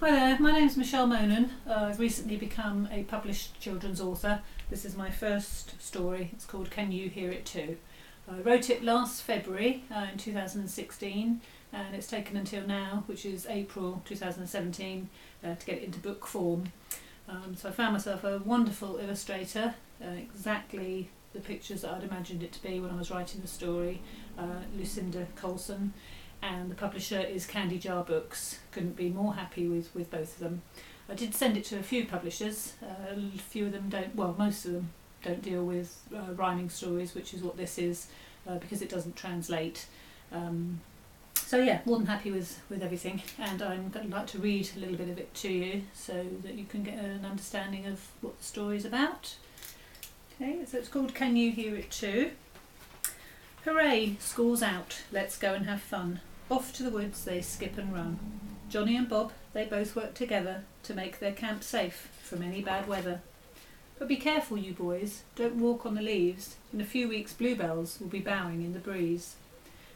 Hi there, my name's Monan. I've recently become a published children's author. This is my first story. It's called Can You Hear It Too? I wrote it last February in 2016 and it's taken until now, which is April 2017, to get it into book form. So I found myself a wonderful illustrator, exactly the pictures that I'd imagined it to be when I was writing the story, Lucinda Colson. And the publisher is Candy Jar Books. Couldn't be more happy with both of them. I did send it to a few publishers. A few of them don't, well, most of them don't deal with rhyming stories, which is what this is, because it doesn't translate. So yeah, more than happy with everything, and I'm going to like to read a little bit of it to you so that you can get an understanding of what the story is about. Okay, so it's called Can You Hear It Too? Hooray, school's out, let's go and have fun. Off to the woods they skip and run. Johnny and Bob, they both work together to make their camp safe from any bad weather. But be careful, you boys, don't walk on the leaves. In a few weeks bluebells will be bowing in the breeze.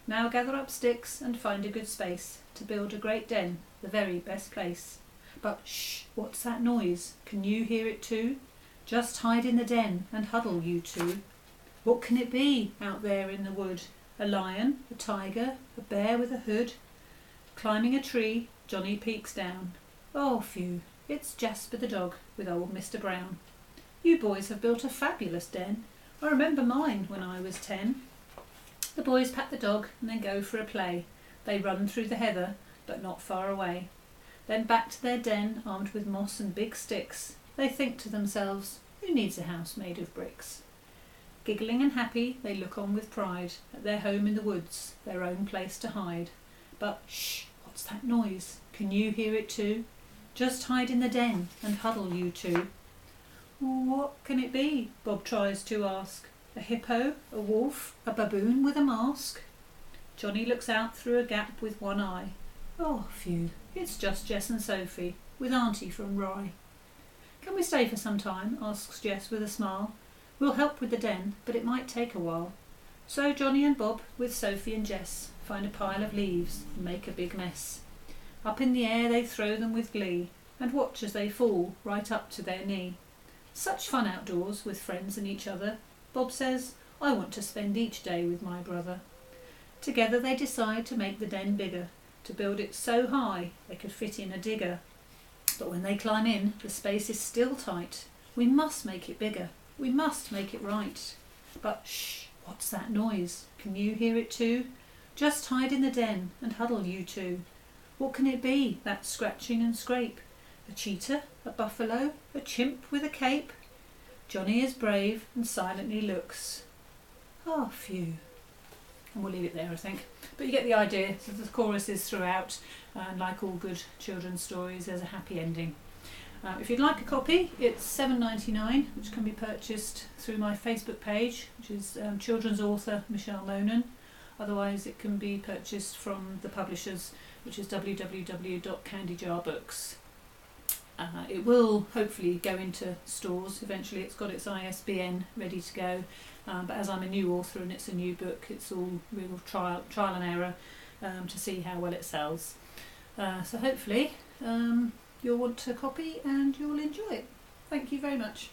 Now gather up sticks and find a good space to build a great den, the very best place. But shh, what's that noise? Can you hear it too? Just hide in the den and huddle, you two. What can it be out there in the wood? A lion, a tiger, a bear with a hood? Climbing a tree, Johnny peeks down. Oh, phew, it's Jasper the dog with old Mr. Brown. You boys have built a fabulous den. I remember mine when I was 10. The boys pat the dog and then go for a play. They run through the heather, but not far away. Then back to their den, armed with moss and big sticks. They think to themselves, who needs a house made of bricks? Giggling and happy, they look on with pride at their home in the woods, their own place to hide. But shh, what's that noise? Can you hear it too? Just hide in the den and huddle, you two. What can it be? Bob tries to ask. A hippo, a wolf, a baboon with a mask? Johnny looks out through a gap with one eye. Oh, phew, it's just Jess and Sophie, with Auntie from Rye. Can we stay for some time? Asks Jess with a smile. We'll help with the den, but it might take a while. So Johnny and Bob, with Sophie and Jess, find a pile of leaves and make a big mess. Up in the air they throw them with glee, and watch as they fall right up to their knee. Such fun outdoors with friends and each other. Bob says, I want to spend each day with my brother. Together they decide to make the den bigger, to build it so high they could fit in a digger. But when they climb in, the space is still tight. We must make it bigger. We must make it right. But shh, what's that noise? Can you hear it too? Just hide in the den and huddle, you two. What can it be, that scratching and scrape? A cheetah, a buffalo, a chimp with a cape? Johnny is brave and silently looks. Oh, phew. And we'll leave it there, I think. But you get the idea. So the chorus is throughout, and like all good children's stories, there's a happy ending. If you'd like a copy, it's $7.99, which can be purchased through my Facebook page, which is children's author Monan. Otherwise, it can be purchased from the publishers, which is www.candijarbooks. It will hopefully go into stores eventually. It's got its ISBN ready to go, but as I'm a new author and it's a new book, it's all real trial and error to see how well it sells. So hopefully you'll want a copy and you'll enjoy it. Thank you very much.